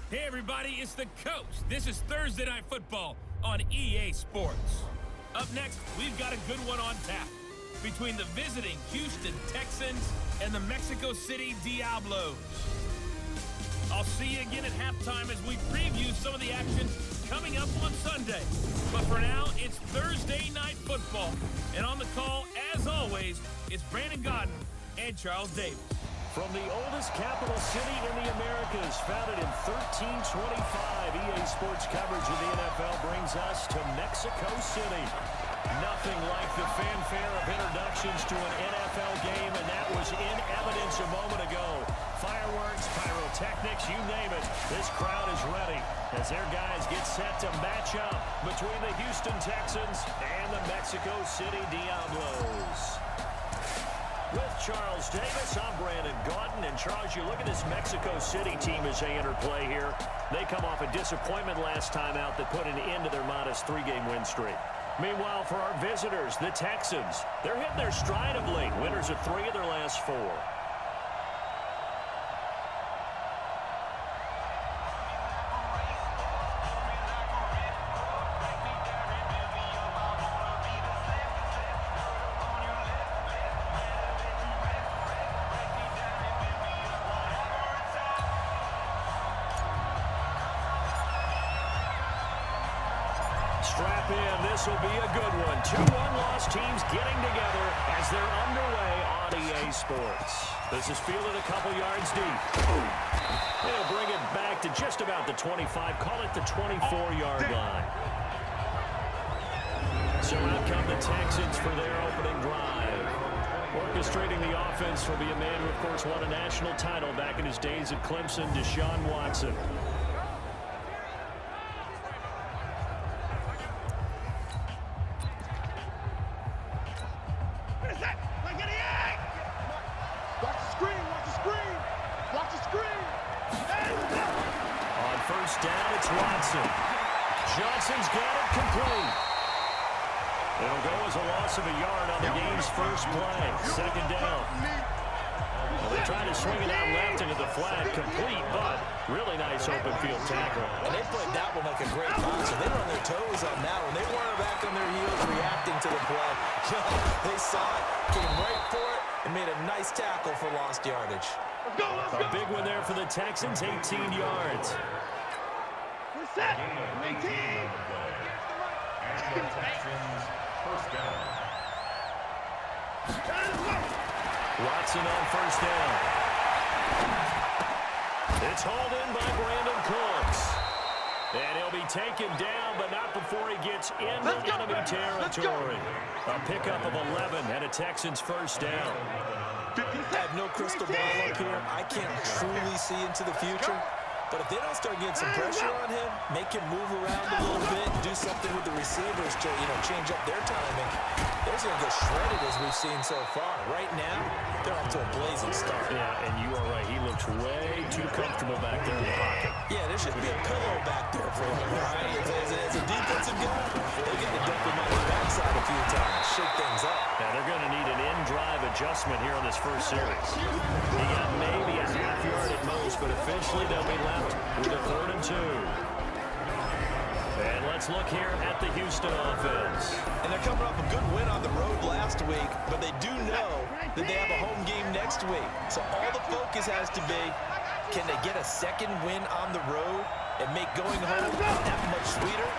Hey everybody, it's the Coach. This is Thursday Night Football on EA Sports. Up next, we've got a good one on tap between the visiting Houston Texans and the Mexico City Diablos. I'll see you again at halftime as we preview some of the action coming up on Sunday. But for now, it's Thursday Night Football. And on the call, as always, it's Brandon Godden and Charles Davis. From the oldest capital city in the Americas, founded in 1325, EA Sports coverage of the NFL brings us to Mexico City. Nothing like the fanfare of introductions to an NFL game, and that was in evidence a moment ago. Fireworks, pyrotechnics, you name it. This crowd is ready as their guys get set to match up between the Houston Texans and the Mexico City Diablos. With Charles Davis, I'm Brandon Godden. And Charles, you look at this Mexico City team as they enter play here. They come off a disappointment last time out that put an end to their modest 3-game win streak. Meanwhile, for our visitors, the Texans, they're hitting their stride of late. Winners of 3 of their last 4. Strap in, this will be a good one. 2 one-loss teams getting together as they're underway on EA Sports. This is fielded a couple yards deep. They'll bring it back to just about the 25, call it the 24-yard line. So out come the Texans for their opening drive. Orchestrating the offense will be a man who, of course, won a national title back in his days at Clemson, Deshaun Watson. Down, it's Watson. Johnson's got it complete. It'll go as a loss of a yard on the game's first play. Second down. Well, they tried to swing it out left into the flat. Complete, but really nice open field tackle. And they played that one like a great boxer. They were on their toes on that one. They weren't back on their heels reacting to the play. They saw it, came right for it, and made a nice tackle for lost yardage. A big one there for the Texans, 18 yards. Set. 18. And the Texans first down. Watson on first down. It's hauled in by Brandon Cooks. And he'll be taken down, but not before he gets into enemy territory. A pickup of 11 and a Texans first down. I have no crystal ball up here. I can't truly see into the future. But if they don't start getting some pressure on him, make him move around a little bit, do something with the receivers to, change up their timing, they're going to get shredded as we've seen so far. Right now, they're off to a blazing start. Yeah, and you are right. He looks way too comfortable back there in the pocket. Yeah, there should be a pillow back there for him, right? As a defensive guy, they're going to dump him on the backside a few times, shake things up. Now, they're going to need an in-drive adjustment here on this first series. He got maybe a half yard at most, but officially they'll be left with a 3rd and 2. And let's look here at the Houston offense. And they're coming off a good win on the road last week, but they do know that they have a home game next week. So all the focus has to be, can they get a second win on the road and make going home that much sweeter?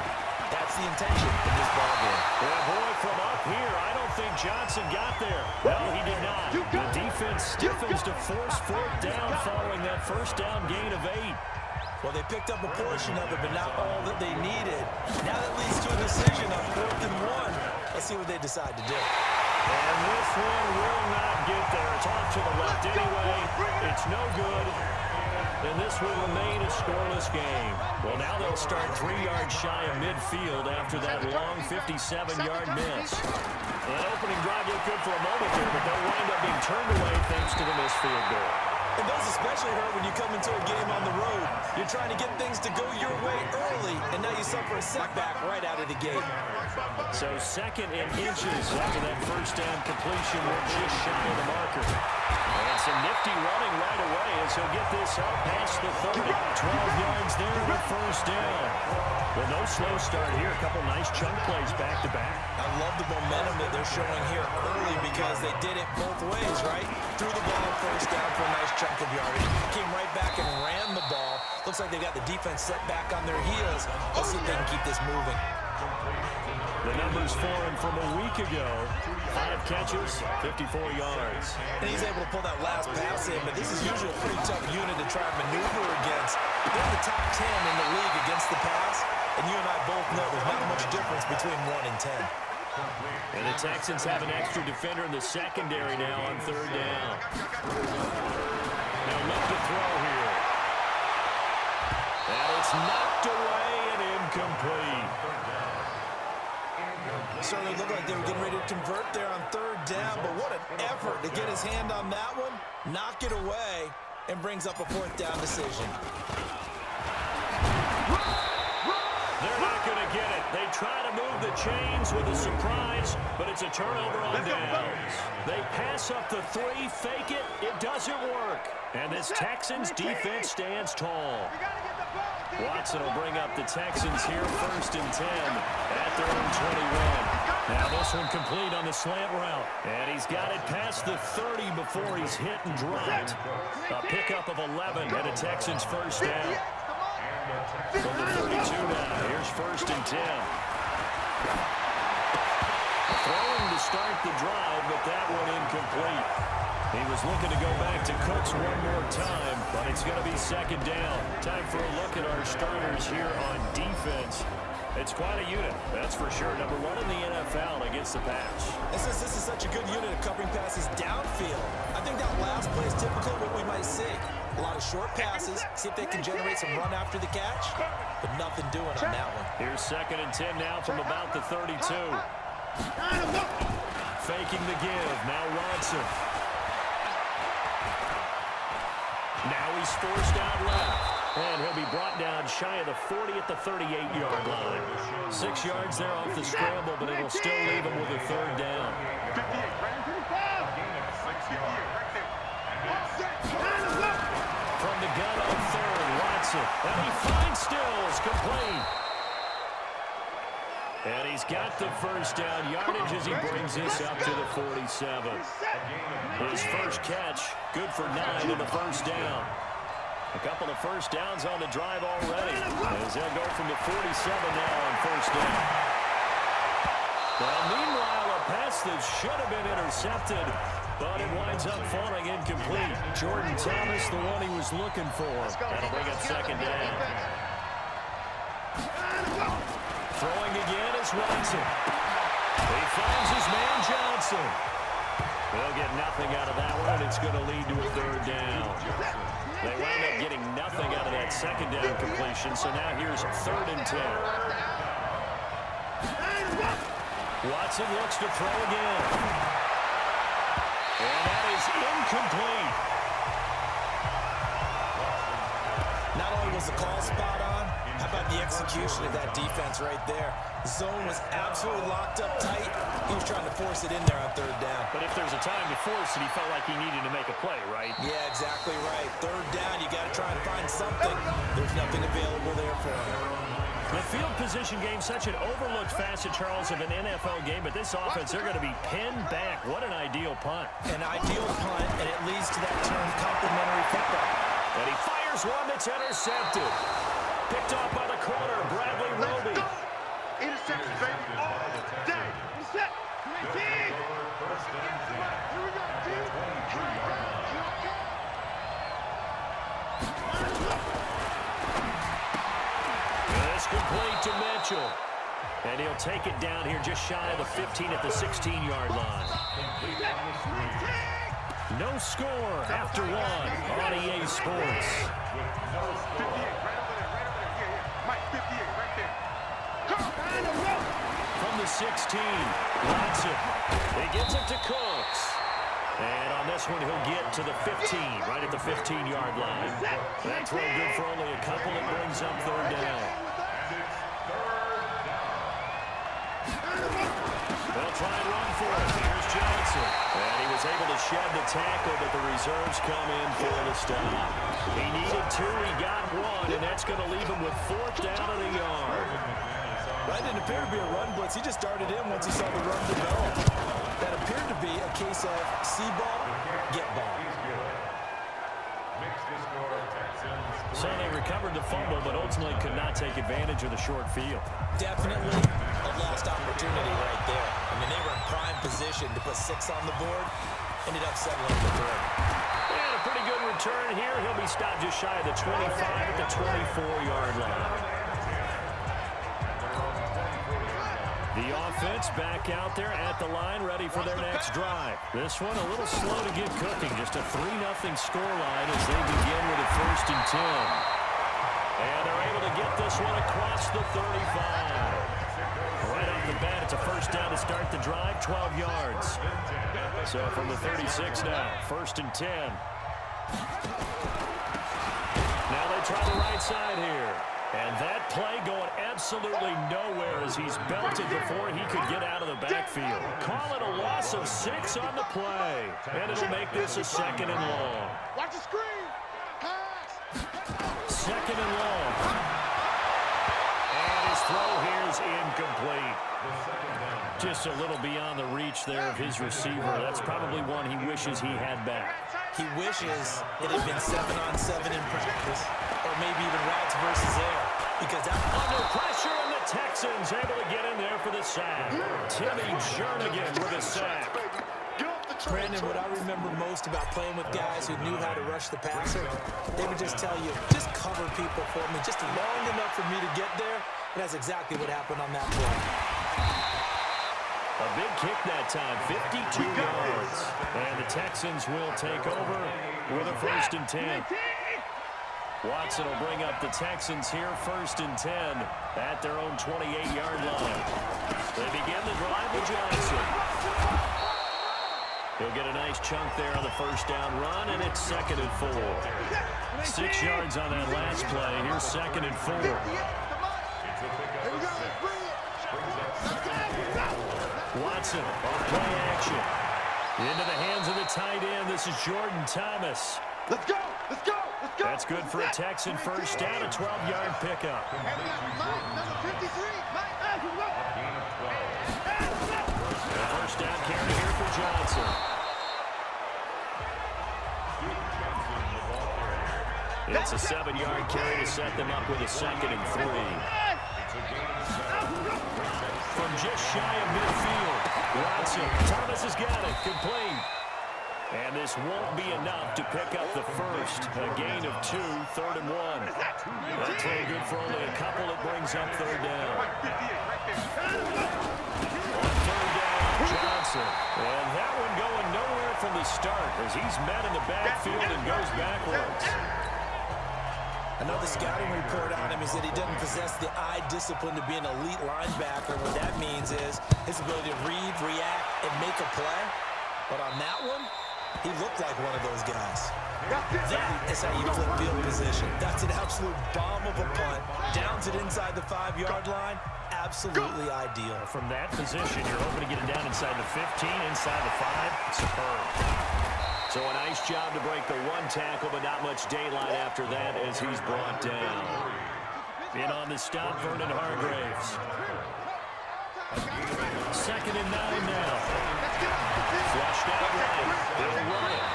That's the intention of this ballgame. Well, boy, from up here, I don't think Johnson got there. No, he did not. The defense stiffens to force 4th down following that first down gain of 8. Well, they picked up a portion of it, but not all that they needed. Now that leads to a decision on 4th and 1. Let's see what they decide to do. And this one will not get there. It's off to the left anyway. It's no good. And this will remain a scoreless game. Well, now they'll start 3 yards shy of midfield after that long 57-yard miss. That opening drive looked good for a moment there, but they'll wind up being turned away thanks to the missed field goal. And those especially hurt when you come into a game on the road. You're trying to get things to go your way early, and now you suffer a setback right out of the gate. So 2nd and inches after that first down completion. We're just shy of the marker. And some nifty running right away as he'll get this out past the 30. 12 yards there with first down. Well, no slow start here. A couple nice chunk plays back-to-back. I love the momentum that they're showing here early because they did it both ways, right? Threw the ball first down for a nice chunk of yardage. Came right back and ran the ball. Looks like they got the defense set back on their heels. Let's see if they can keep this moving. The numbers for him from a week ago. 5 catches, 54 yards. And he's able to pull that last pass in, but this is usually a pretty tough unit to try and maneuver against. They're in the top 10 in the league against the pass, and you and I both know there's not much difference between 1 and 10. And the Texans have an extra defender in the secondary now on 3rd down. Now look to throw here. And it's knocked away and incomplete. Certainly looked like they were getting ready to convert there on 3rd down, but what an effort to get his hand on that one, knock it away, and brings up a 4th down decision. They're not going to get it. They try to move the chains with a surprise, but it's a turnover on downs. They pass up the 3, fake it. It doesn't work. And this Texans defense stands tall. Watson will bring up the Texans here 1st and 10 at their own 21. Now this one complete on the slant route. And he's got it past the 30 before he's hit and dropped. A pickup of 11 and a Texans first down. From the 32 now, here's 1st and 10. Throwing to start the drive, but that one incomplete. He was looking to go back to Cooks one more time, but it's going to be 2nd down. Time for a look at our starters here on defense. It's quite a unit, that's for sure. Number 1 in the NFL against the pass. And since this is such a good unit of covering passes downfield, I think that last play is typically what we might see. A lot of short passes, see if they can generate some run after the catch, but nothing doing on that one. Here's 2nd and 10 now from about the 32. Faking the give, now Watson. Now he's forced out left, and he'll be brought down shy of the 40 at the 38-yard line. 6 yards there off the scramble, but it'll still leave him with a 3rd down. From the gun on 3rd, Watson, and he finds Stills, complete. And he's got the first down yardage as he brings this up to the 47. His first catch, good for 9 in the first down. A couple of first downs on the drive already, as they'll go from the 47 now on first down. Well, meanwhile, a pass that should have been intercepted, but it winds up falling incomplete. Jordan Thomas, the one he was looking for. That'll bring up 2nd down. Throwing again is Watson. He finds his man Johnson. They'll get nothing out of that one, and it's going to lead to a 3rd down. They wound up getting nothing out of that 2nd down completion, so now here's 3rd and 10. Watson looks to throw again. And that is incomplete. Not only was the call spot on, how about the execution of that defense right there? The zone was absolutely locked up tight. He was trying to force it in there on 3rd down. But if there's a time to force it, he felt like he needed to make a play, right? Yeah, exactly right. 3rd down, you got to try and find something. There's nothing available there for him. The field position game, such an overlooked facet, Charles, of an NFL game, but this offense, they're going to be pinned back. What an ideal punt. An ideal punt, and it leads to that term complimentary football. And he fires one that's intercepted. Picked off by the corner, Bradley Roby. Interception, baby, all day. Intercept. Here we go, dude. It's complete to Mitchell. And he'll take it down here just shy of the 15 at the 16-yard line. No score after 1 on EA Sports. 58, right over there. Mike, 58, right there. From the 16, Watson. He gives it to Cooks. And on this one, he'll get to the 15, right at the 15-yard line. That throw good for only a couple. It brings up third down. They'll try and run for it. Here's Johnson. And he was able to shed the tackle, but the reserves come in for the stop. He needed 2, he got 1, and that's going to leave him with 4th down and a yard. That didn't appear to be a run blitz. He just started in once he saw the run develop. That appeared to be a case of see ball, get ball. So they recovered the fumble, but ultimately could not take advantage of the short field. Definitely a lost opportunity right there. I mean, they were in prime position to put 6 on the board. Ended up settling for 3. And a pretty good return here. He'll be stopped just shy of the 25 at the 24-yard line. The offense back out there at the line, ready for their next drive. This one a little slow to get cooking. Just a 3-0 scoreline as they begin with a 1st and 10. And they're able to get this one across the 35. Right off the bat, it's a 1st down to start the drive, 12 yards. So from the 36 now, 1st and 10. Now they try the right side here. And that play going absolutely nowhere as he's belted before he could get out of the backfield. Call it a loss of 6 on the play. And it'll make this a 2nd and long. Watch the screen. Pass. 2nd and long. And his throw here is incomplete. Just a little beyond the reach there of his receiver. That's probably one he wishes he had back. He wishes it had been 7-on-7 in practice, or maybe even routes versus air, because that under pressure, and the Texans able to get in there for the sack. Timmy Jernigan with a sack. Brandon, what I remember most about playing with guys who knew how to rush the passer, they would just tell you, just cover people for me, just long enough for me to get there, and that's exactly what happened on that play. A big kick that time, 52 yards. And the Texans will take over with a 1st and 10. Watson will bring up the Texans here, 1st and 10 at their own 28-yard line. They begin the drive with Johnson. He'll get a nice chunk there on the 1st down run, and it's 2nd and 4. 6 yards on that last play. Here's 2nd and 4. Watson on play action. Into the hands of the tight end. This is Jordan Thomas. Let's go. Let's go. Let's go. That's good for a Texan 1st down, a 12-yard pickup. Number 53. The 1st down carry here for Johnson. It's a 7-yard carry to set them up with a 2nd and 3. From just shy of midfield, Watson. Thomas has got it. Complete. And this won't be enough to pick up the 1st. A gain of 2, 3rd and 1. That throw good for only a couple. It brings up 3rd down. On 3rd down, Johnson. And that one going nowhere from the start as he's met in the backfield and goes backwards. Another scouting report on him is that he doesn't possess the eye discipline to be an elite linebacker. What that means is his ability to read, react, and make a play. But on that one, he looked like one of those guys. That is how you flip field position. That's an absolute bomb of a punt. Downs it inside the 5-yard line. Absolutely ideal. From that position, you're hoping to get it down inside the 15, inside the 5. Superb. So a nice job to break the 1 tackle, but not much daylight after that as he's brought down. In on the stop, Vernon Hargraves. 2nd and 9 now. Flushed out right. They'll run it.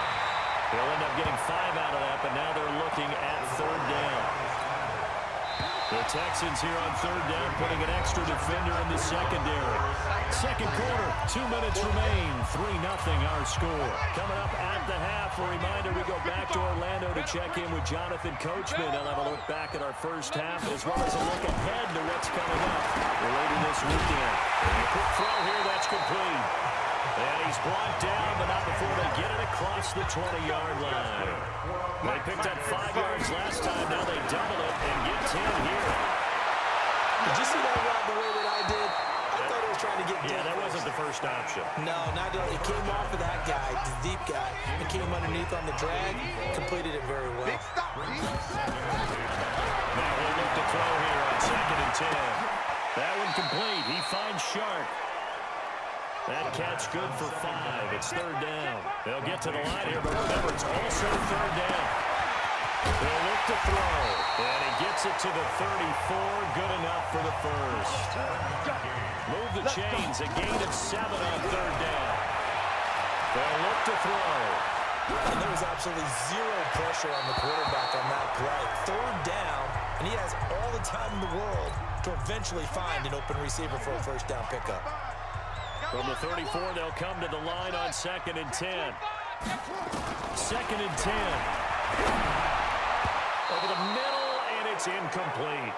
They'll end up getting 5 out of that, but now they're looking at 3rd down. The Texans here on 3rd down, putting an extra defender in the secondary. 2nd quarter, 2 minutes remain. 3-0 our score. Coming up at the half, a reminder we go back to Orlando to check in with Jonathan Coachman. They'll have a look back at our 1st half as well as a look ahead to what's coming up later this weekend. And a quick throw here, that's complete. And he's blocked down, but not before they get it across the 20-yard line. They picked up 5 yards last time. Now they double it and get 10 here. Did you see that route the way that I did? I thought he was trying to get deep. Yeah, that wasn't the first option. No, not at all. It came off of that guy, the deep guy. the drag, completed it very well. Now he'll look to throw here on 2nd and 10. That one complete. He finds Sharp. That catch good for 5. It's 3rd down. They'll get to the line here, but remember, it's also 3rd down. They'll look to throw, and he gets it to the 34. Good enough for the first. Move the chains. A gain of 7 on 3rd down. They'll look to throw. And there was absolutely zero pressure on the quarterback on that play. 3rd down, and he has all the time in the world to eventually find an open receiver for a first down pickup. From the 34, they'll come to the line on 2nd and 10. 2nd and 10. Over the middle, and it's incomplete.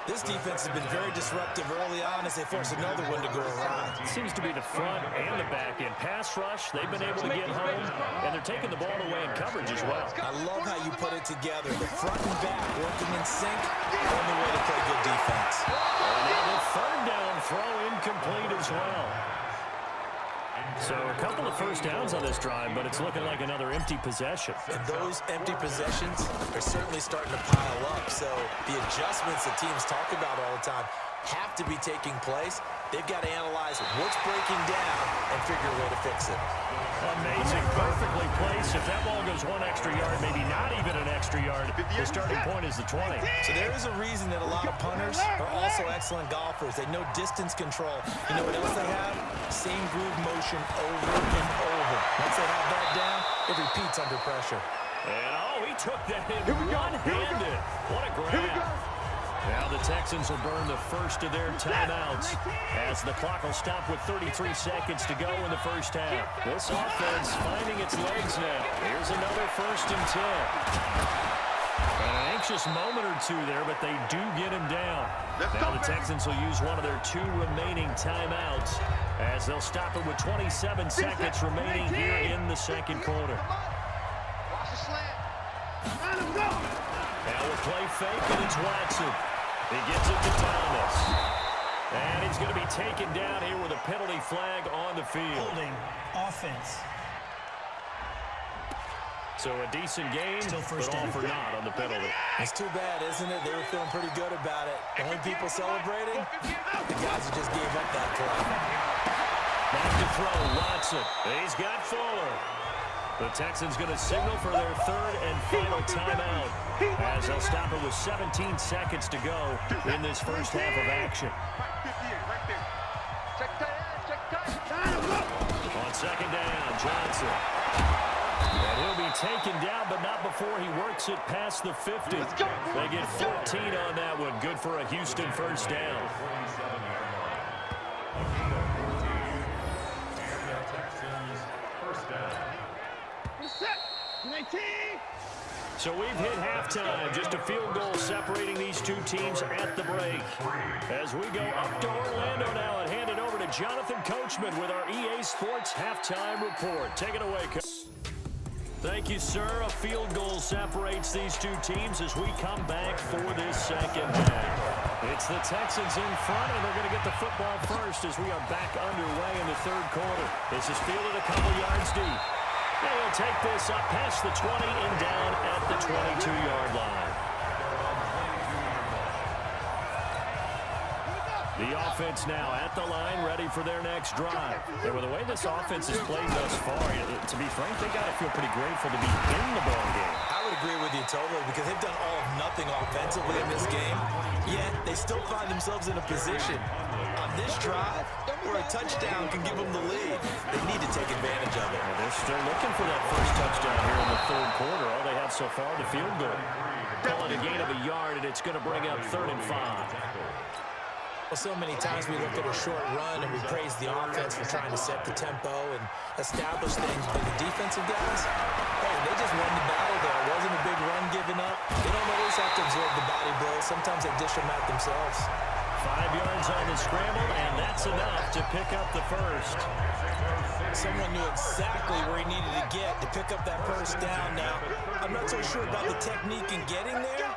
This defense has been very disruptive early on as they force another one to go around. It seems to be the front and the back end. Pass rush, they've been able to get home, and they're taking the ball away in coverage as well. I love how you put it together. The front and back working in sync, only way to play good defense. And now the 3rd down throw incomplete as well. So a couple of first downs on this drive, but it's looking like another empty possession. And those empty possessions are certainly starting to pile up. So the adjustments that teams talk about all the time have to be taking place. They've got to analyze what's breaking down and figure a way to fix it. Amazing, perfectly placed. If that ball goes 1 extra yard, maybe not even an extra yard, the starting point is the 20. So there is a reason that a lot of punters are also excellent golfers. They know distance control. You know what else they have? Same groove motion over and over. Once they have that down, it repeats under pressure. And, he took that in one-handed. What a grab. Now the Texans will burn the first of their timeouts as the clock will stop with 33 seconds to go in the first half. This offense finding its legs now. Here's another 1st and 10. An anxious moment or two there, but they do get him down. Now the Texans will use one of their 2 remaining timeouts as they'll stop it with 27 seconds remaining here in the 2nd quarter. Now we'll play fake, and it's Watson. He gets it to Thomas. And he's going to be taken down here with a penalty flag on the field. Holding offense. So a decent game, but all for naught on the penalty. It's too bad, isn't it? They were feeling pretty good about it. The only people celebrating, the guys who just gave up that play. Back to throw, Watson. He's got Fuller. The Texans going to signal for their 3rd and final timeout as they'll stop it with 17 seconds to go in this first half of action. On 2nd down, Johnson. And he'll be taken down, but not before he works it past the 50. They get 14 on that one. Good for a Houston first down. So we've hit halftime. Just a field goal separating these 2 teams at the break. As we go up to Orlando now and hand it over to Jonathan Coachman with our EA Sports Halftime Report. Take it away, Coach. Thank you, sir. A field goal separates these 2 teams as we come back for this 2nd half. It's the Texans in front, and they're going to get the football first as we are back underway in the 3rd quarter. This is fielded a couple yards deep. They'll take this up past the 20 and down at the 22-yard line. The offense now at the line, ready for their next drive. And with the way this offense has played thus far, to be frank, they got to feel pretty grateful to be in the ball game. I would agree with you totally because they've done all of nothing offensively in this game, yet they still find themselves in a position on this drive where a touchdown can give them the lead. They need to take advantage of it. Well, they're still looking for that first touchdown here in the 3rd quarter. All they have so far, the field goal. Call it a gain of a yard, and it's going to bring up 3rd and 5. Well, so many times we look at a short run and we praise the offense for trying to set the tempo and establish things, but the defensive guys, hey, they just won the battle there. It wasn't a big run given up. They don't always have to absorb the body blows. Sometimes they dish them out themselves. 5 yards on the scramble, and that's enough to pick up the first. Someone knew exactly where he needed to get to pick up that first down now. I'm not so sure about the technique in getting there,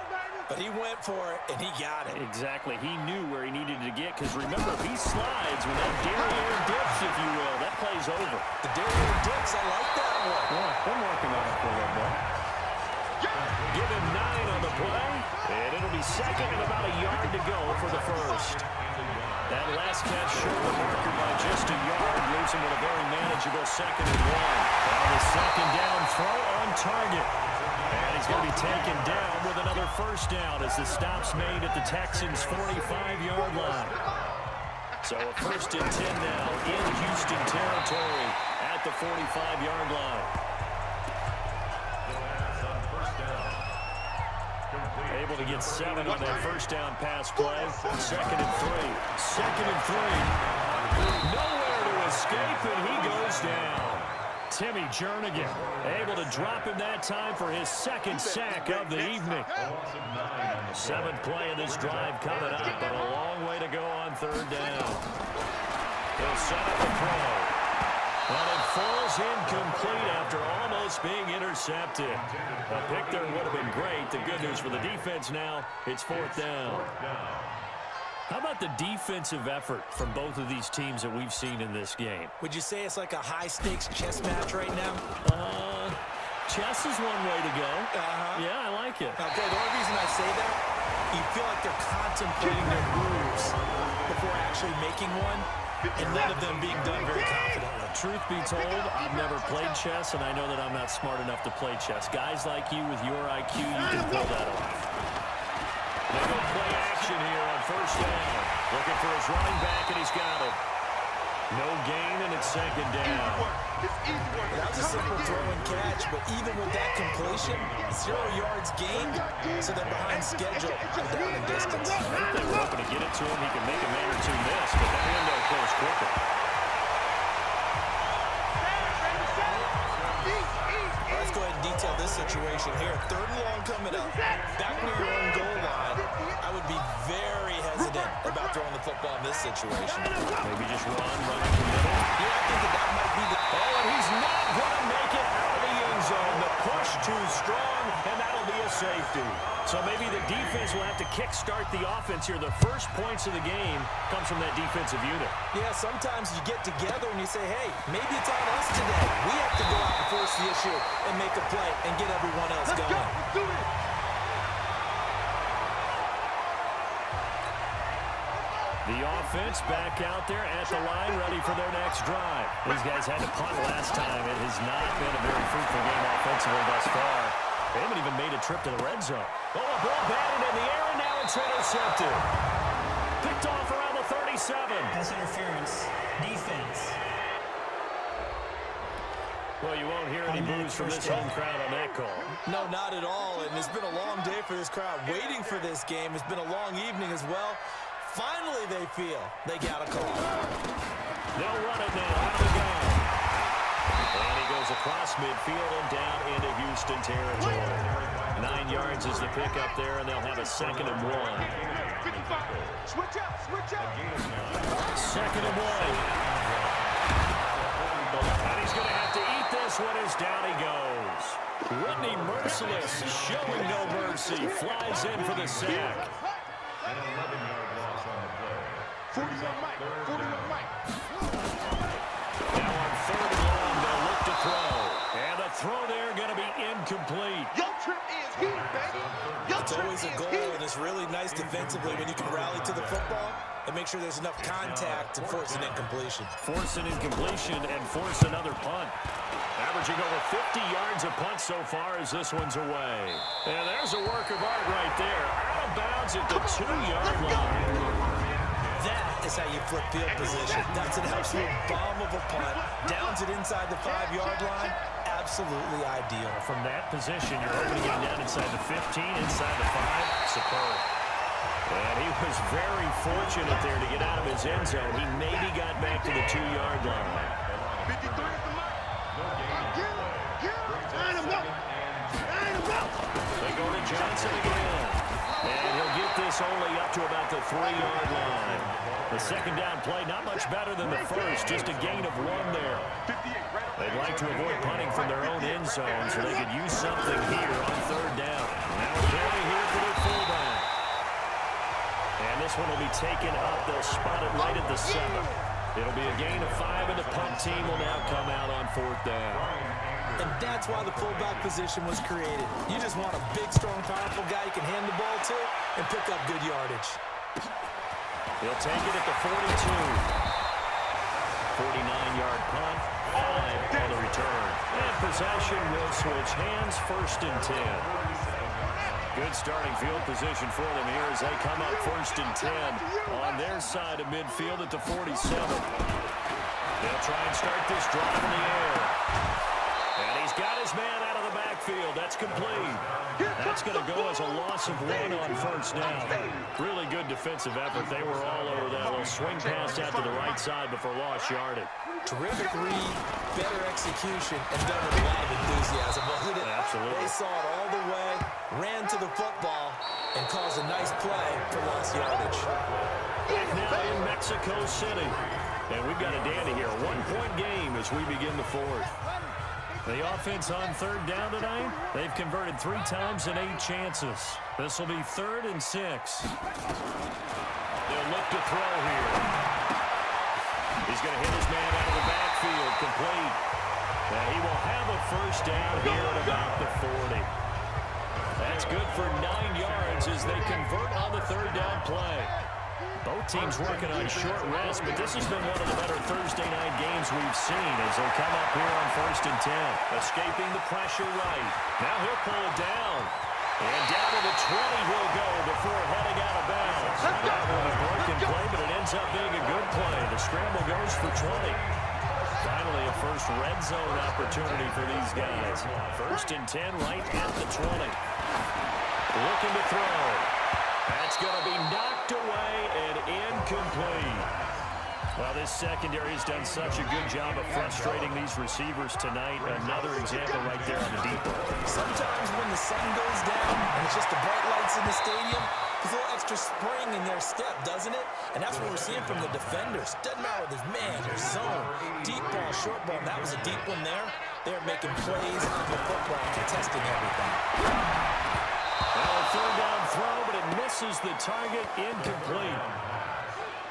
But he went for it, and he got it. Exactly. He knew where he needed to get, because remember, if he slides with that derriere dips, if you will, that play's over. The derriere dips, I like that one. Yeah, been working on it for a little bit. Give him 9 on the play, and it'll be second and about a yard to go for the first. That last catch short of the marker by just a yard leaves him with a very manageable 2nd and 1. And the second down throw on target. And he's going to be taken down with another first down as the stop's made at the Texans' 45-yard line. So a 1st and 10 now in Houston territory at the 45-yard line. Able to get 7 on that first down pass play. 2nd and 3. 2nd and 3. Nowhere to escape, and he goes down. Timmy Jernigan able to drop him that time for his 2nd sack of the evening. 7th play of this drive coming up, but a long way to go on 3rd down. He'll set up a throw. But it falls incomplete after almost being intercepted. A pick there would have been great. The good news for the defense now, it's 4th down. How about the defensive effort from both of these teams that we've seen in this game? Would you say it's like a high-stakes chess match right now? Chess is one way to go. Yeah, I like it. Okay, the only reason I say that, you feel like they're contemplating their moves before actually making one, and none of them being done very confidently. Truth be told, I've never played chess, and I know that I'm not smart enough to play chess. Guys like you with your IQ, you can pull that off. They go play action here on 1st down. Looking for his running back, and he's got it. No gain, and it's 2nd down. That was a simple throw and catch, but even with that completion, 0 yards gained, so they're behind schedule and down in distance. I think they were hoping to get it to him. He can make a man or 2 miss, but that window closed quickly. Let's go ahead and detail this situation here. 3rd and long coming up. Back near your own goal line. I would be very hesitant about throwing the football in this situation. Maybe just run up the middle. Yeah, I think that might be the... Oh, and he's not going to make it out of the end zone. The push too strong, and that'll be a safety. So maybe the defense will have to kickstart the offense here. The first points of the game comes from that defensive unit. Yeah, sometimes you get together and you say, hey, maybe it's on us today. We have to go out and force the issue and make a play and get everyone else going. Let's do it. The offense back out there at the line, ready for their next drive. These guys had to punt last time. It has not been a very fruitful game offensively thus far. They haven't even made a trip to the red zone. Oh, a ball batted in the air, and now it's intercepted. Picked off around the 37. Pass interference. Defense. Well, you won't hear any boos from this home crowd on that call. No, not at all. And it's been a long day for this crowd waiting for this game. It's been a long evening as well. Finally, they feel they got a call. They'll run it now. Out we go. And he goes across midfield and down into Houston territory. 9 yards is the pickup there, and they'll have a 2nd and 1. 55. Switch up, switch up. 2nd and 1. And he's going to have to eat this one as down he goes. Whitney Merciless showing no mercy. Flies in for the sack. And an 11-yard loss on the play. 41 Mike. 41 Mike. Now on 3rd and long, they'll look to throw. And the throw there going to be incomplete. Your trip is heat, baby. Your It's trip always a is goal, heat. and it's really nice defensively when you can rally to the football and make sure there's enough contact to force an incompletion. Force an incompletion and force another punt. Averaging over 50 yards a punt so far as this one's away. And there's a work of art right there. Out of bounds at the 2-yard line. That is how you flip field position. That's an absolute bomb of a punt. Downs it inside the 5-yard line. Absolutely ideal. From that position, you're hoping to get down inside the 15, inside the 5. Superb. And he was very fortunate there to get out of his end zone. He maybe got back to the 2-yard line. 53 is the mark. Line him up. Line him up. They go to Johnson again. And he'll get this only up to about the 3-yard line. The second down play, not much better than the first, just a gain of 1 there. They'd like to avoid punting from their own end zone so they could use something here on third down. Now a penalty here for their fullback. And this one will be taken up. They'll spot it right at the 7. It'll be a gain of 5, and the punt team will now come out on fourth down. And that's why the fullback position was created. You just want a big, strong, powerful guy you can hand the ball to and pick up good yardage. He'll take it at the 42. 49-yard punt, 5 on the return. And possession will switch hands, first and 10. Good starting field position for them here as they come up first and 10 on their side of midfield at the 47. They'll try and start this drive in the air. And he's got his man out of the backfield. That's complete. That's going to go as a loss of 1 on first down. Really good defensive effort. They were all over that little swing pass out to the right side before lost yardage. Terrific read, better execution, and done with a lot of enthusiasm. Absolutely. They saw it all the way, ran to the football, and caused a nice play for lost yardage. Now in Mexico City. And we've got a dandy here. 1-point game as we begin the fourth. The offense on third down tonight, they've converted 3 times in 8 chances. This will be 3rd and 6. They'll look to throw here. He's going to hit his man out of the backfield, complete. And he will have a first down here at about the 40. That's good for 9 yards as they convert on the third down play. Both teams working on short rest, but this has been one of the better Thursday night games we've seen as they come up here on first and 10. Escaping the pressure right. Now he'll pull it down. And down to the 20 he'll go before heading out of bounds. That one a broken play, but it ends up being a good play. The scramble goes for 20. Finally, a first red zone opportunity for these guys. First and 10 right at the 20. Looking to throw. That's going to be knocked away and incomplete. Well, this secondary has done such a good job of frustrating these receivers tonight. Another example right there on the deep ball. Sometimes when the sun goes down and it's just the bright lights in the stadium, there's a little extra spring in their step, doesn't it? And that's what we're seeing from the defenders. Doesn't matter whether there's man or zone, deep ball, short ball. That was a deep one there. They're making plays on the football, contesting everything. Well, a third down throw, but it misses the target, incomplete.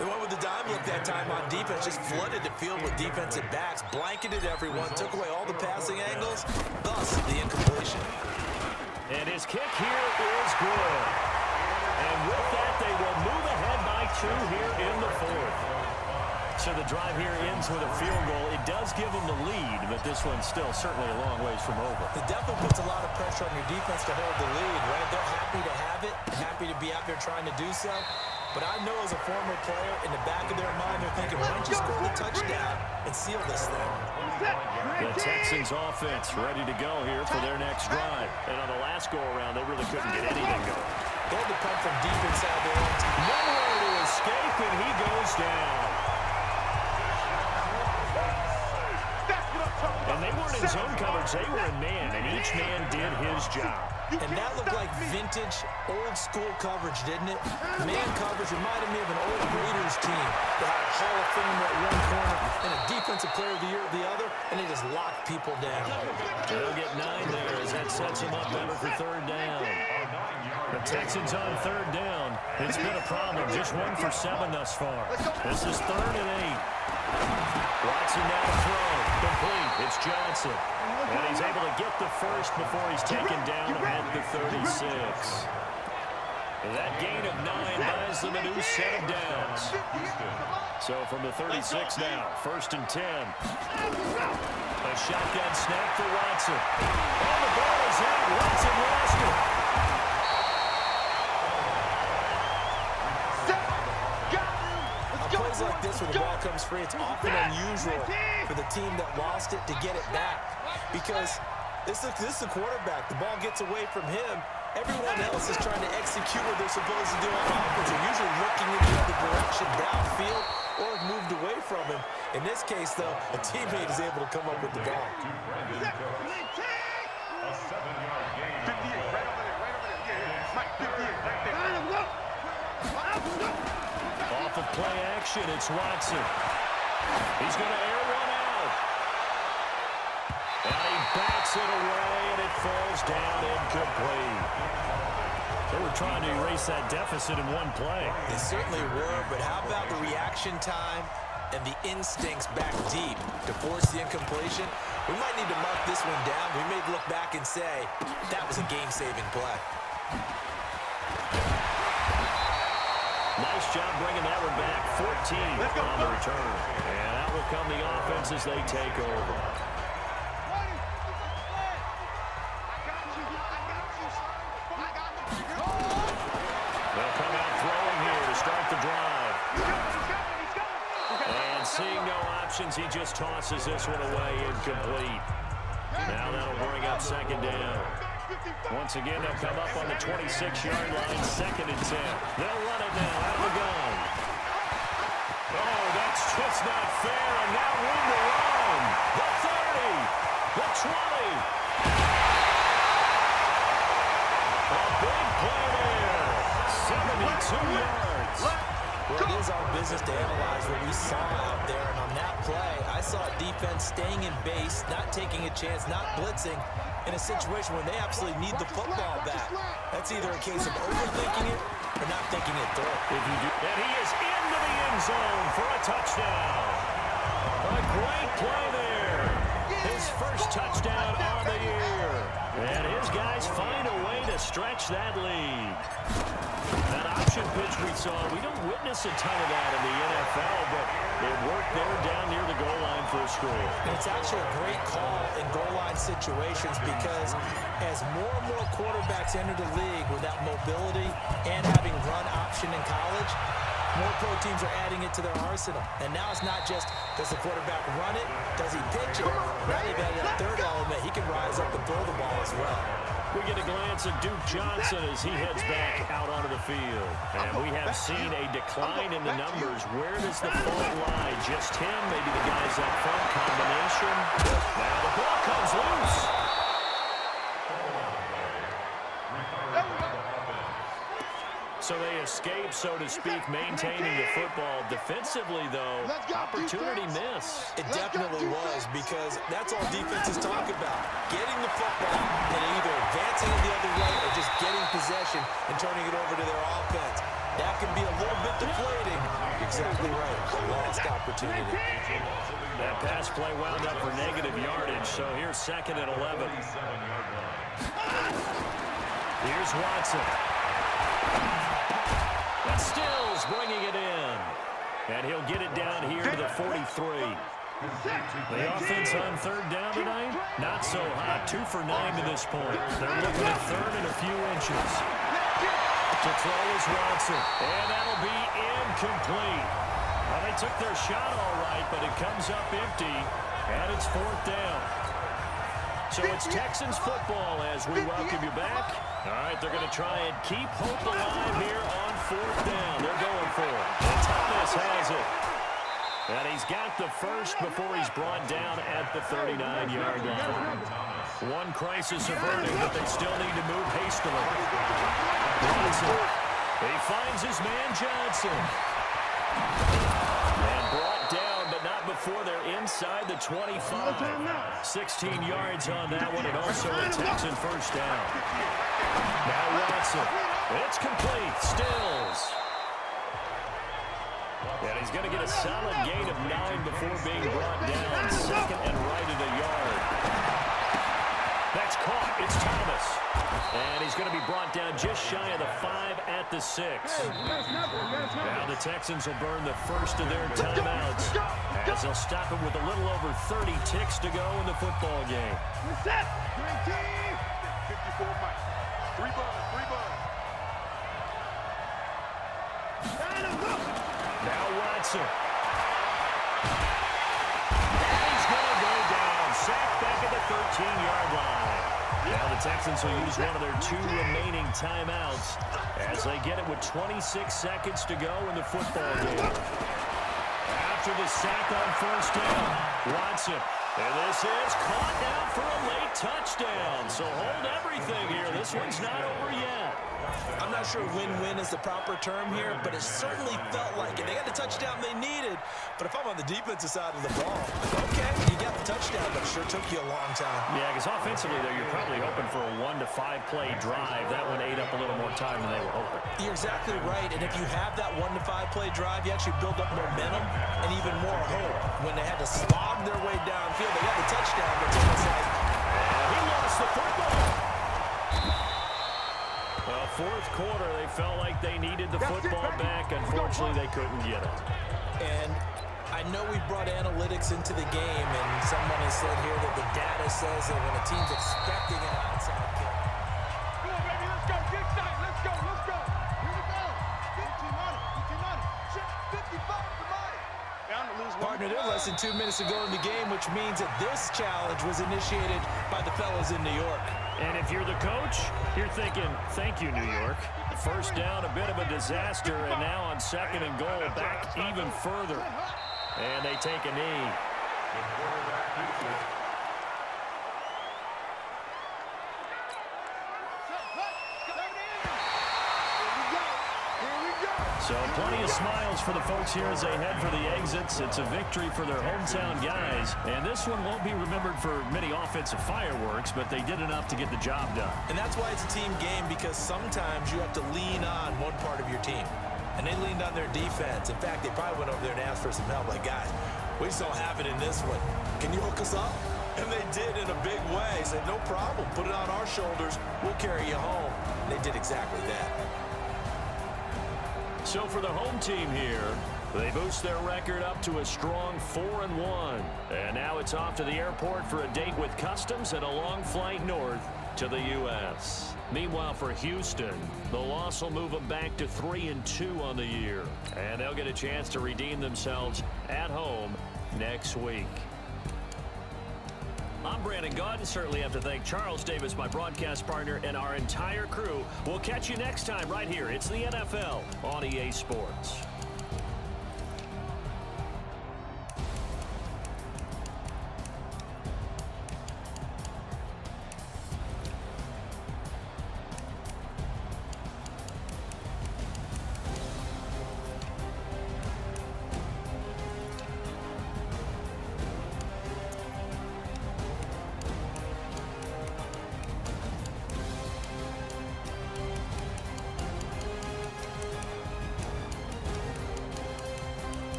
They went with the dime look that time on defense, just flooded the field with defensive backs, blanketed everyone, took away all the passing angles, thus the incompletion. And his kick here is good. And with that, they will move ahead by 2 here in the fourth. So the drive here ends with a field goal. It does give them the lead, but this one's still certainly a long ways from over. It definitely puts a lot of pressure on your defense to hold the lead, right? They're happy to have it, happy to be out there trying to do so. But I know as a former player, in the back of their mind, they're thinking, why don't you score the touchdown and seal this thing? The Texans offense ready to go here for their next drive. And on the last go-around, they really couldn't get anything going. They had to punt from deep inside their own team. Nowhere to escape, and he goes down. And they weren't in zone coverage, they were in man, and each man did his job. And that looked like vintage, old-school coverage, didn't it? Man coverage reminded me of an old Raiders team that had a Hall of Famer at one corner and a Defensive Player of the Year at the other, and they just locked people down. They'll get 9 there as that sets them up better for third down. The Texans on third down. It's been a problem, just 1 for 7 thus far. This is 3rd and 8. Watson now to throw. Complete. It's Johnson. And he's able to get the first before he's taken down at the 36. That gain of 9 buys them a new set of downs. So from the 36 now, 1st and 10. A shotgun snap for Watson. Oh, the ball is out. Watson lost it. Plays like this where the ball comes free, it's often unusual for the team that lost it to get it back. Because this is a quarterback. The ball gets away from him. Everyone else is trying to execute what they're supposed to do on offense. They're usually looking in the other direction downfield or have moved away from him. In this case, though, a teammate is able to come up with the ball. A 7-yard gain. 58, right over there, right over there. Yeah, Mike, 58, right there. Off of play action. motion. It's Watson. He's going to air one out. And he backs it away, and it falls down incomplete. They were trying to erase that deficit in one play. They certainly were, but how about the reaction time and the instincts back deep to force the incompletion? We might need to mark this one down. We may look back and say, that was a game-saving play. Nice job bringing that one back. 14 on the return. And out will come the offense as they take over. They'll come out throwing here to start the drive. And seeing no options, he just tosses this one away incomplete. Now that'll bring up second down. Once again, they'll come up on the 26-yard line, 2nd and 10. They'll run it now out of the gun. Oh, that's just not fair, and now room to run. The 30, the 20. A big play there, 72 yards. Well, it is our business to analyze what we saw out there, and on that play, I saw defense staying in base, not taking a chance, not blitzing, in a situation where they absolutely need the football back. That's either a case of overthinking it or not thinking it through. And he is into the end zone for a touchdown. A great play there. His first touchdown on the year. And his guys find a way to stretch that lead. That option pitch we saw, we don't witness a ton of that in the NFL, but it worked there down near the goal line for a score. And it's actually a great call in goal line situations because as more and more quarterbacks enter the league with that mobility and having run option in college, more pro teams are adding it to their arsenal. And now it's not just, does the quarterback run it? Does he pitch it? Now they've added that third element. He can rise up and throw the ball as well. We get a glance at Duke Johnson as he heads back out onto the field. And we have seen a decline in the numbers. Where does the fault lie? Just him? Maybe the guys up front? Combination? Now the ball comes loose. So they escape, so to speak, maintaining the football. Defensively, though, opportunity miss. It definitely was, because that's all defenses talk about. Getting the football and either advancing it the other way or just getting possession and turning it over to their offense. That can be a little bit deflating. Exactly right. A lost opportunity. That pass play wound up for negative yardage, so here's 2nd and 11. Here's Watson. That's Stills bringing it in. And he'll get it down here to the 43. The offense on 3rd down tonight, not so hot. 2 for 9 to this point. They're looking at 3rd and a few inches. To throw is Watson. And that'll be incomplete. Well, they took their shot all right, but it comes up empty. And it's 4th down. So it's Texans football as we welcome you back. All right, they're going to try and keep hope alive here on 4th down. They're going for it. And Thomas has it. And he's got the first before he's brought down at the 39-yard line. One crisis averted, but they still need to move hastily. Johnson. He finds his man Johnson. And brought down, but not before they're inside the 25. 16 yards on that one, and also a Texan first down. Now Watson. It's complete. Stills. And he's going to get a solid gain of 9 before being brought down. 2nd and right at a yard. That's caught. It's Thomas. And he's going to be brought down just shy of the 5 at the 6. Now the Texans will burn the first of their timeouts as they'll stop it with a little over 30 ticks to go in the football game. 54 Mike. 3 buns, 3 buns. Now Watson. And he's going to go down. Sacked back at the 13-yard line. Now the Texans will use one of their 2 remaining timeouts as they get it with 26 seconds to go in the football game. After the sack on 1st down, Watson. And this is caught now for a late touchdown. So hold everything here. This one's not over yet. I'm not sure win-win is the proper term here, but it certainly felt like it. They got the touchdown they needed, but if I'm on the defensive side of the ball, okay, you got the touchdown, but it sure took you a long time. Yeah, because offensively there, you're probably hoping for a 1 to 5 play drive. That one ate up a little more time than they were hoping. You're exactly right, and if you have that 1 to 5 play drive, you actually build up momentum and even more hope. When they had to slog their way downfield, they got the touchdown, but it's almost like, he lost the football. Well, fourth quarter, they felt like they needed the football back. Unfortunately, they couldn't get it. and I know we brought analytics into the game, and someone has said here that the data says that when a team's expecting an outside kick. Come on, baby, let's go. Get excited. Let's go. Let's go. Here we go. 55 for mine. Down to lose one. Partner, they're less than 2 minutes to go in the game, which means that this challenge was initiated by the fellas in New York. And if you're the coach, you're thinking, thank you, New York. First down, a bit of a disaster, and now on 2nd and goal, back even further. And they take a knee. So plenty of smiles for the folks here as they head for the exits. It's a victory for their hometown guys. And this one won't be remembered for many offensive fireworks, but they did enough to get the job done. And that's why it's a team game, because sometimes you have to lean on one part of your team. And they leaned on their defense. In fact, they probably went over there and asked for some help. Like, guys, we just don't have it in this one. Can you hook us up? And they did in a big way. Said, no problem. Put it on our shoulders. We'll carry you home. And they did exactly that. So for the home team here, they boost their record up to a strong 4-1. And now it's off to the airport for a date with Customs and a long flight north to the U.S. Meanwhile, for Houston, the loss will move them back to 3-2 on the year. And they'll get a chance to redeem themselves at home next week. I'm Brandon Gaudin. Certainly have to thank Charles Davis, my broadcast partner, and our entire crew. We'll catch you next time right here. It's the NFL on EA Sports.